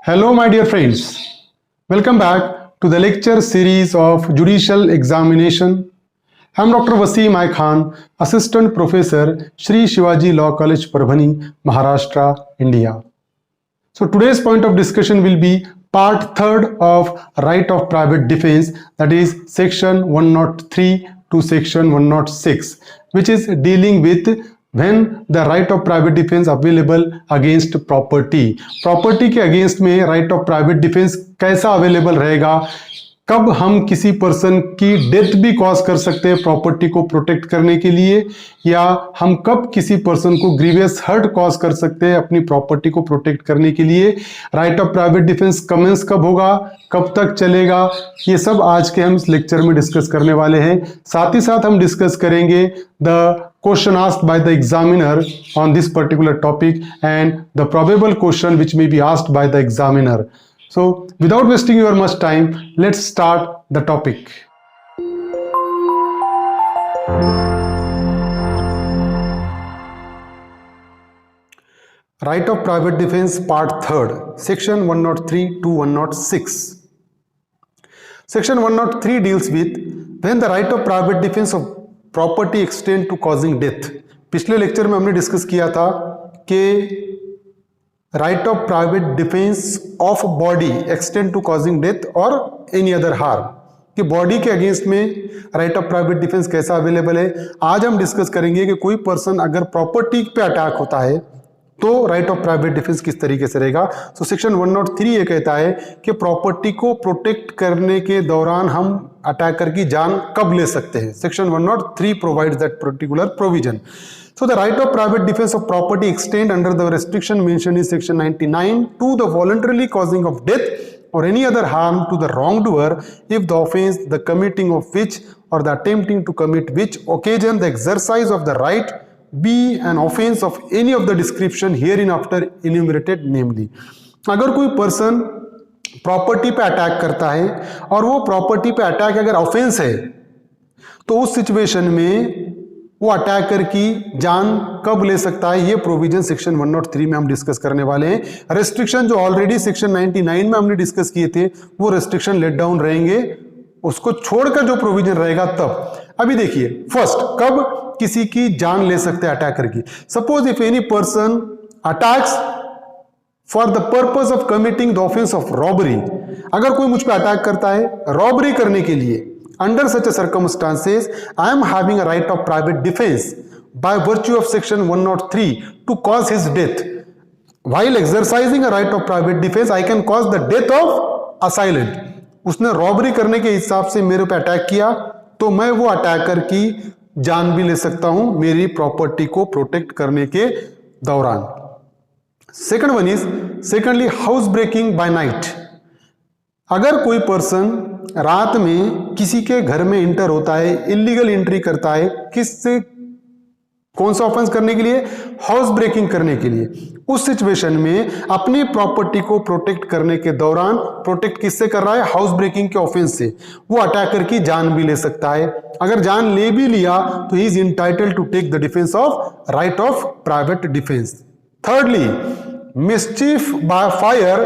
Hello, my dear friends. Welcome back to the lecture series of Judicial Examination. I am Dr. Wasim I Khan, Assistant Professor, Shri Shivaji Law College, Parbhani, Maharashtra, India. So today's point of discussion will be part 3rd of Right of Private Defense, that is section 103 to section 106, which is dealing with when the right of private defense available against property. Property के against में right of private defence कैसा available रहेगा, कब हम किसी person की death भी cause कर सकते हैं प्रॉपर्टी को प्रोटेक्ट करने के लिए, या हम कब किसी पर्सन को ग्रीवियस हर्ट कॉज कर सकते हैं अपनी प्रॉपर्टी को प्रोटेक्ट करने के लिए, right of private defence commence कब होगा, कब तक चलेगा, ये सब आज के हम इस लेक्चर में डिस्कस करने वाले हैं। साथ ही साथ हम डिस्कस करेंगे the question asked by the examiner on this particular topic and the probable question which may be asked by the examiner. So without wasting your much time, let's start the topic. Right of private defense part 3rd, section 103 to 106. Section 103 deals with when the right of private defense of property extend to causing death. पिछले lecture में हमने discuss किया था कि right of private defence of body extend to causing death और any other harm, कि body के against में राइट ऑफ प्राइवेट डिफेंस कैसा अवेलेबल है। आज हम डिस्कस करेंगे कि कोई पर्सन अगर प्रॉपर्टी पे अटैक होता है तो राइट ऑफ प्राइवेट डिफेंस किस तरीके से रहेगा। सो सेक्शन 103 ये कहता है कि प्रॉपर्टी को प्रोटेक्ट करने के दौरान हम अटैकर की जान कब ले सकते हैं। Section 103 provides that particular provision. So the right of private defense of property extend under the restriction mentioned in section 99 to the voluntarily causing of death or any other harm to the wrongdoer if the offense, the committing of which or the attempting to commit which occasion the exercise of the right be an offense of any of the description hereinafter enumerated namely. अगर कोई person property पे attack करता है और वो property पे attack अगर offence है तो उस सिचुएशन में वो अटैकर की जान कब ले सकता है, ये प्रोविजन सेक्शन 103 में हम डिस्कस करने वाले हैं। रेस्ट्रिक्शन जो ऑलरेडी सेक्शन 99 में हमने डिस्कस किए थे वो रेस्ट्रिक्शन लेट डाउन रहेंगे, उसको छोड़कर जो प्रोविजन रहेगा तब। अभी देखिए फर्स्ट, कब किसी की जान ले सकते हैं अटैकर की। Suppose if any person attacks for the purpose of committing the offence of robbery, अगर कोई मुझ पर अटैक करता है रॉबरी करने के लिए, under such circumstances I am having a right of private defence by virtue of section 103 to cause his death. While exercising a right of private defence I can cause the death of assailant. उसने robbery करने के हिसाब से मेरे पे attack किया तो मैं वो अटैकर की जान भी ले सकता हूं मेरी प्रॉपर्टी को प्रोटेक्ट करने के दौरान। Second one is secondly house breaking by night. अगर कोई पर्सन रात में किसी के घर में इंटर होता है, इलीगल एंट्री करता है, किससे कौन सा ऑफेंस करने के लिए, हाउस ब्रेकिंग करने के लिए, उस सिचुएशन में अपनी प्रॉपर्टी को प्रोटेक्ट करने के दौरान प्रोटेक्ट किससे कर रहा है, हाउस ब्रेकिंग के ऑफेंस से, वो अटैकर की जान भी ले सकता है। अगर जान ले भी लिया तो he is entitled to take the defence of right of private defence. Thirdly, mischief by fire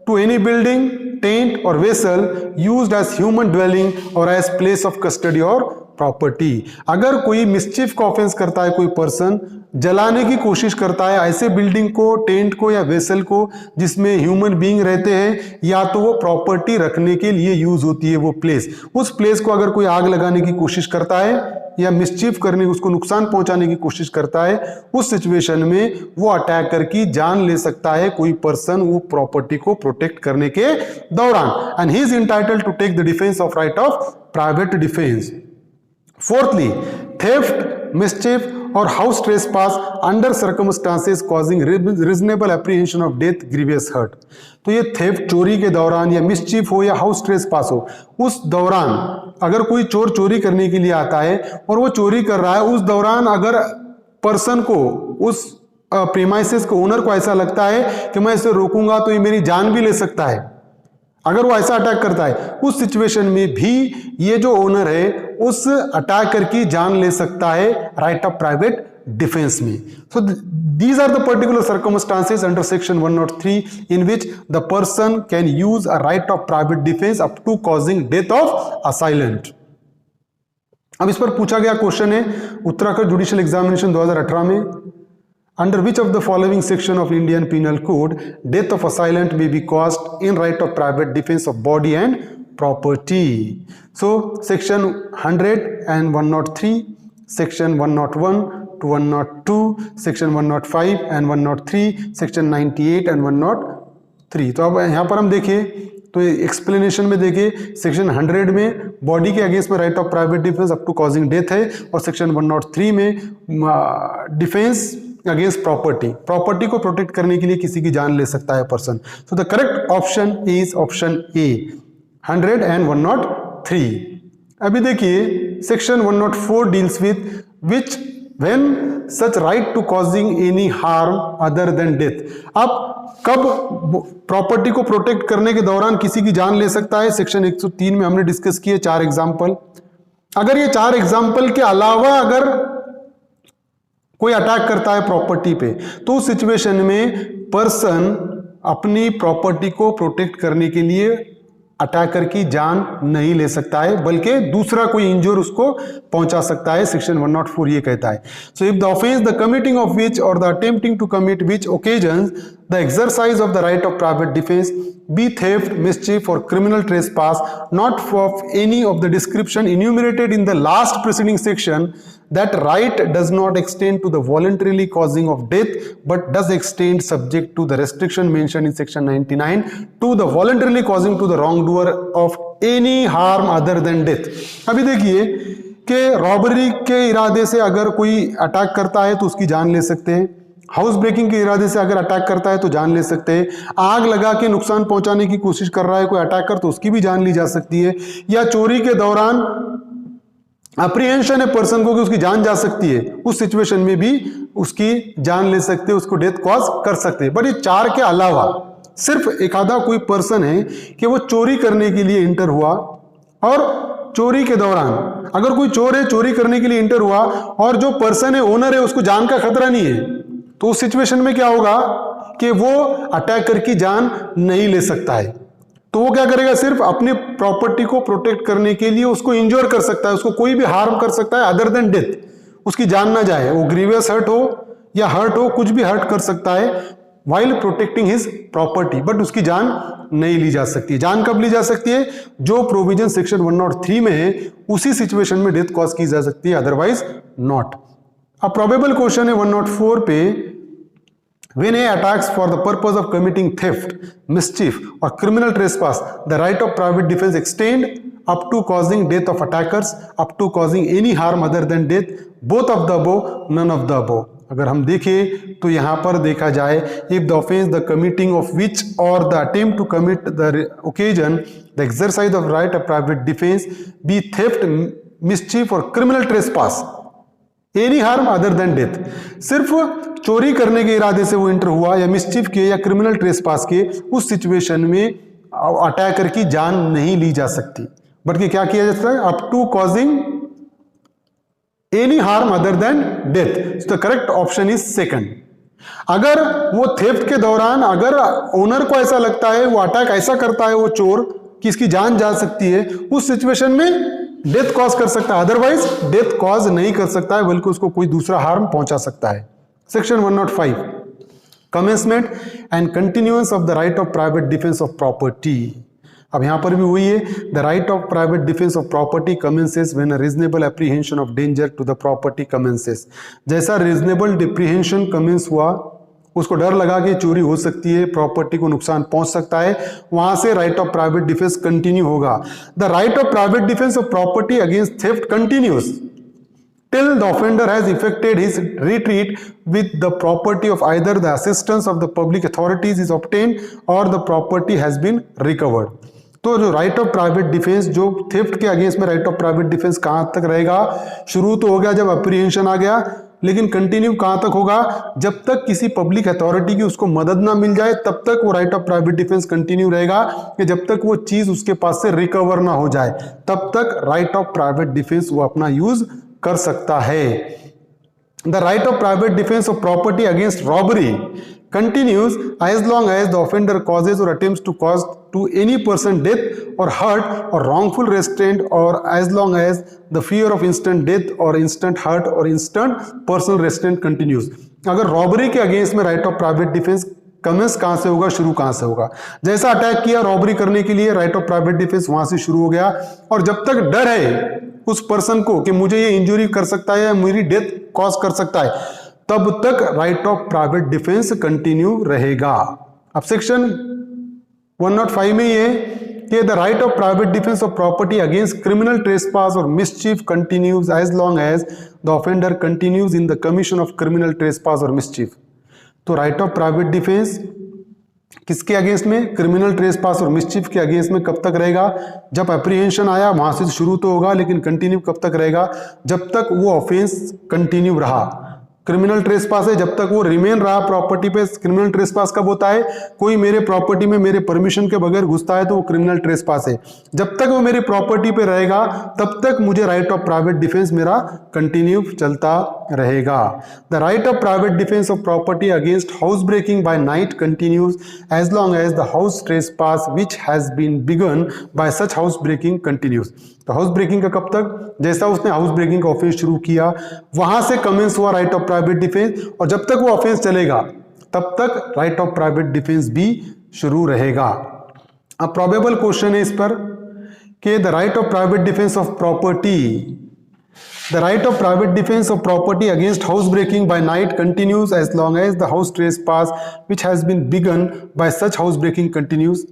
to any building, tent or vessel used as human dwelling or as place of custody or property. अगर कोई mischief का offence करता है, कोई person जलाने की कोशिश करता है ऐसे बिल्डिंग को, टेंट को या वेसल को जिसमें ह्यूमन बीइंग रहते हैं, या तो वो प्रॉपर्टी रखने के लिए यूज होती है वो प्लेस, उस प्लेस को अगर कोई आग लगाने की कोशिश करता है या मिसचीफ करने, उसको नुकसान पहुंचाने की कोशिश करता है, उस सिचुएशन में वो अटैकर की जान ले सकता है कोई पर्सन वो प्रॉपर्टी को प्रोटेक्ट करने के दौरान, and he is entitled to take the defence of right of private defence. Fourthly, theft, mischief or house trespass under circumstances causing reasonable apprehension of death, grievous hurt. तो ये theft चोरी के दौरान या मिसचीफ हो या हाउस ट्रेसपास हो, उस दौरान अगर कोई चोर चोरी करने के लिए आता है और वो चोरी कर रहा है, उस दौरान अगर पर्सन को, उस प्रीमाइसेस को, ओनर को ऐसा लगता है कि मैं इसे रोकूंगा तो ये मेरी जान भी ले सकता है, अगर वो ऐसा अटैक करता है, उस सिचुएशन में भी ये जो ओनर है उस अटैकर की जान ले सकता है राइट ऑफ प्राइवेट डिफेंस में। So these are the particular circumstances under section 103 in which the person can use a right of private defence up to causing death of assailant. अब इस पर पूछा गया क्वेश्चन है उत्तराखंड जुडिशियल एग्जामिनेशन 2018 में, under which of the following section of Indian Penal Code death of assailant may be caused in right of private defence of body and property. So section 100 and 103, section 101 to 102, section 105 and 103, section 98 and 103। तो अब यहाँ पर हम देखें तो explanation में देखिए section 100 में बॉडी के अगेंस्ट में right of private defence up to causing death है, और सेक्शन 103 में डिफेंस अगेंस्ट प्रॉपर्टी को प्रोटेक्ट करने के लिए किसी की जान ले सकता है person. So the correct option is option A 100 and 103। अभी देखिए section 104 deals with which when such right to causing any harm other than death. अब कब प्रॉपर्टी को प्रोटेक्ट करने के दौरान किसी की जान ले सकता है, सेक्शन 103 में हमने डिस्कस किए 4 एग्जाम्पल। अगर ये 4 एग्जाम्पल के अलावा अगर कोई अटैक करता है प्रॉपर्टी पे, तो उस सिचुएशन में पर्सन अपनी प्रॉपर्टी को प्रोटेक्ट करने के लिए अटैकर की जान नहीं ले सकता है, बल्कि दूसरा कोई इंजर उसको पहुंचा सकता है। सेक्शन 104 ये कहता है। So if the offence the committing of which or the attempting to commit which occasions the exercise of the right of private defence be theft, मिसchief or criminal trespass not of any of the description enumerated in the last preceding section, that right does not extend to the voluntarily causing of death but does extend, subject to the restriction mentioned in section 99, to the voluntarily causing to the wrongdoer of any harm other than death। अभी देखिए कि robbery के इरादे से अगर कोई attack करता है तो उसकी जान ले सकते हैं, हाउस ब्रेकिंग के इरादे से अगर अटैक करता है तो जान ले सकते हैं, आग लगा के नुकसान पहुंचाने की कोशिश कर रहा है कोई अटैकर तो उसकी भी जान ली जा सकती है, या चोरी के दौरान अप्रीहेंशन है पर्सन को कि उसकी जान जा सकती है, उस सिचुएशन में भी उसकी जान ले सकते हैं, उसको डेथ कॉज कर सकते हैं। बट ये 4 के अलावा सिर्फ एक आधा कोई पर्सन है कि वो चोरी करने के लिए इंटर हुआ, और चोरी के दौरान अगर कोई चोर है चोरी करने के लिए इंटर हुआ और जो पर्सन है ओनर है उसको जान का खतरा नहीं है, तो उस सिचुएशन में क्या होगा कि वो अटैकर की जान नहीं ले सकता है। तो वो क्या करेगा, सिर्फ अपनी प्रॉपर्टी को प्रोटेक्ट करने के लिए उसको इंजोर कर सकता है, उसको कोई भी हार्म कर सकता है अदर देन डेथ, उसकी जान ना जाए, वो ग्रीवियस हर्ट हो या हर्ट हो, कुछ भी हर्ट कर सकता है while protecting his property, but उसकी जान नहीं ली जा सकती। जान कब ली जा सकती है, जो प्रोविजन सेक्शन 103 में है उसी सिचुएशन में डेथ कॉज की जा सकती है, अदरवाइज नॉट। अब प्रोबेबल क्वेश्चन है 104 पे, when a attacks for the purpose of committing theft, mischief or criminal trespass, the right of private defense extend up to causing death of attackers, up to causing any harm other than death, both of the above, none of the above। अगर हम देखें तो यहाँ पर देखा जाए, if the offense the committing of which or the attempt to commit the occasion the exercise of right of private defense be theft, mischief or criminal trespass, any harm other than death, सिर्फ चोरी करने के इरादे से वो inter हुआ या मिसचिफ के या क्रिमिनल ट्रेसपास के, उस सिचुएशन में अटैकर की जान नहीं ली जा सकती, बल्कि क्या किया जाता है, up to causing any harm other than death. The correct option is second. अगर वो थेफ्ट के दौरान अगर ओनर को ऐसा लगता है, वो अटैक ऐसा करता है वो चोर कि इसकी जान जा सकती है, उस सिचुएशन में डेथ कॉज कर सकता है, अदरवाइज डेथ कॉज नहीं कर सकता है, बल्कि उसको कोई दूसरा हार्म पहुंचा सकता है। Section 105 commencement and continuance of the right of private defence of property. अब यहां पर भी वही है, the right of private defence of property commences when a reasonable apprehension of danger to the property commences. जैसा रीजनेबल डिप्रीहेंशन कमेंस हुआ, उसको डर लगा कि चोरी हो सकती है, प्रॉपर्टी को नुकसान पहुंच सकता है, वहां से right of private defence continue होगा। The right of private defence of property against theft continues till the offender has effected his retreat with the property of either the assistance of the public authorities is obtained or the property has been recovered। तो जो right of private defence, जो theft के against में right of private defence कहां तक रहेगा, शुरू तो हो गया जब अप्रीहेंशन आ गया, लेकिन कंटिन्यू कहां तक होगा, जब तक किसी पब्लिक अथॉरिटी की उसको मदद ना मिल जाए तब तक वो right of private defence continue रहेगा, कि जब तक वो चीज उसके पास से रिकवर ना हो जाए तब तक राइट ऑफ प्राइवेट डिफेंस वो अपना यूज कर सकता है। The right of private defense of property against robbery continues as long as the offender causes or attempts to cause to any person death or hurt or wrongful restraint, or as long as the fear of instant death or instant hurt or instant personal restraint continues. अगर robbery के against में right of private defence commence कहां से होगा, शुरू कहां से होगा? जैसा अटैक किया रॉबरी करने के लिए, राइट ऑफ प्राइवेट डिफेंस वहां से शुरू हो गया। और जब तक डर है उस पर्सन को कि मुझे ये इंजरी कर सकता है या मेरी डेथ कॉज कर सकता है, तब तक right of private defence continue रहेगा। अब सेक्शन 105 में ये कि the right of private defence of property against criminal trespass और mischief continues as long as the offender continues in the commission of criminal trespass और मिसचीफ। तो right of private defence किसके against में? Criminal trespass और mischief के against में कब तक रहेगा? जब एप्रीहेंशन आया वहां से शुरू तो होगा, लेकिन कंटिन्यू कब तक रहेगा? जब तक वो ऑफेंस कंटिन्यू रहा। क्रिमिनल ट्रेसपास है जब तक वो रिमेन रहा प्रॉपर्टी पे। क्रिमिनल ट्रेसपास कब होता है? कोई मेरे प्रॉपर्टी में मेरे परमिशन के बगैर घुसता है तो वो क्रिमिनल ट्रेसपास है। जब तक वो मेरी प्रॉपर्टी पे रहेगा तब तक मुझे राइट ऑफ प्राइवेट डिफेंस मेरा कंटिन्यू चलता रहेगा। The right of private defence of property against house breaking by night continues as long as the house trespass which has been began by such house breaking continues. तो house breaking का कब तक? जैसा उसने house breaking का offence शुरू किया वहां से कमेंस हुआ राइट ऑफ प्राइवेट डिफेंस, और जब तक वो ऑफेंस चलेगा तब तक राइट ऑफ प्राइवेट डिफेंस भी शुरू रहेगा। अब प्रोबेबल क्वेश्चन है इस पर कि the right of private defence of property, the right of private defence of property against house breaking by night continues as long as the house trespass which has been began by such house breaking continues.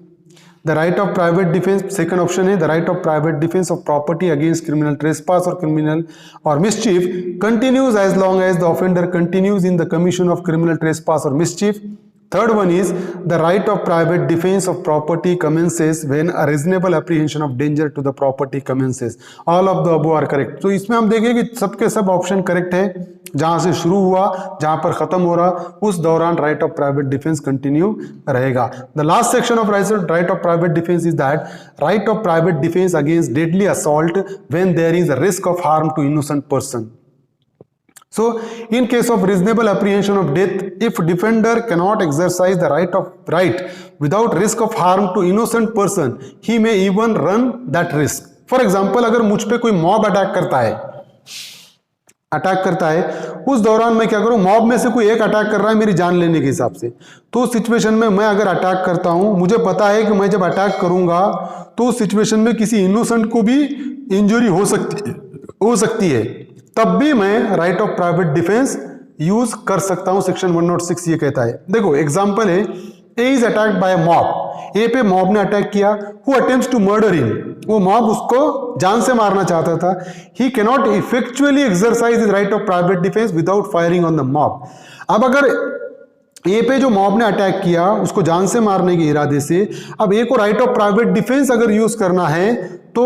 The right of private defense, second option है the right of private defense of property against criminal trespass or criminal or mischief continues as long as the offender continues in the commission of criminal trespass or mischief. Third one is the right of private defense of property commences when a reasonable apprehension of danger to the property commences. All of the above are correct. तो इसमें हम देखें कि सबके सब option correct है। जहां से शुरू हुआ जहां पर खत्म हो रहा उस दौरान right of private defence continue रहेगा। The last section of right of private defence is that right of private defence against deadly assault when there is a risk of harm to innocent person. So, in case of reasonable apprehension of death, if defender cannot exercise the right without risk of harm to innocent person, he may even run that risk. For example, अगर मुझ पे कोई mob attack करता है, उस दौरान मैं क्या करूं? मॉब में से कोई एक अटैक कर रहा है मेरी जान लेने के हिसाब से, तो उस सिचुएशन में मैं अगर अटैक करता हूं, मुझे पता है कि मैं जब अटैक करूंगा तो उस सिचुएशन में किसी इनोसेंट को भी इंजरी हो सकती है, तब भी मैं right of private defence use कर सकता हूं। सेक्शन 106 ये कहता है। देखो एग्जांपल है, A is attacked by mob. A पे मॉब ने अटैक किया, who attempts to murder him. वो मॉब उसको जान से मारना चाहता था। He can not effectually exercise his right of private defence without firing on the mob. अब अगर ए पे जो मॉब ने अटैक किया उसको जान से मारने के इरादे से, अब ए को राइट ऑफ प्राइवेट डिफेंस अगर यूज करना है तो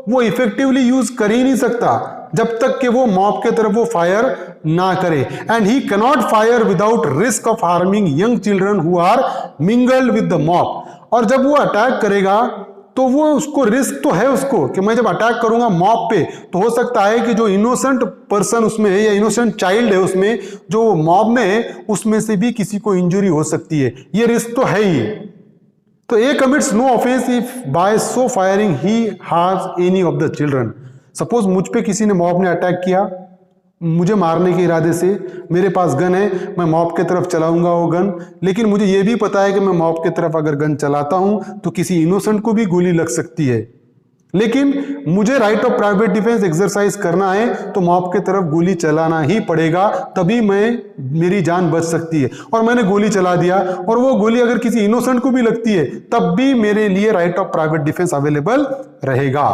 वो इफेक्टिवली यूज कर ही नहीं सकता जब तक कि वो मॉब के तरफ वो फायर ना करे। And he can not fire without risk of harming young children who are mingled with the mob. और जब वो अटैक करेगा तो वो उसको रिस्क तो है उसको कि मैं जब अटैक करूंगा मॉब पे तो हो सकता है कि जो इनोसेंट पर्सन उसमें है या इनोसेंट चाइल्ड है उसमें जो मॉब में है उसमें से भी किसी को इंजरी हो सकती है, ये रिस्क तो है ही। तो A commits no offence if by so firing he harms any of the children. Suppose मुझ पे किसी ने मॉब ने अटैक किया मुझे मारने के इरादे से, मेरे पास गन है, मैं मॉब के तरफ चलाऊंगा वो गन, लेकिन मुझे ये भी पता है कि मैं मॉब के तरफ अगर गन चलाता हूं तो किसी इनोसेंट को भी गोली लग सकती है, लेकिन मुझे right of private defence exercise करना है तो मॉब के तरफ गोली चलाना ही पड़ेगा, तभी मेरी जान बच सकती है। और मैंने गोली चला दिया और वो गोली अगर किसी इनोसेंट को भी लगती है तब भी मेरे लिए right of private defence available रहेगा।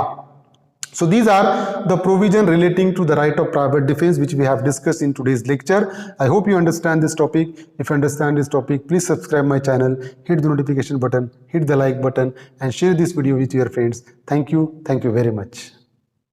So these are the provision relating to the right of private defense which we have discussed in today's lecture. I hope you understand this topic. If you understand this topic, please subscribe my channel, hit the notification button, hit the like button and share this video with your friends. Thank you very much.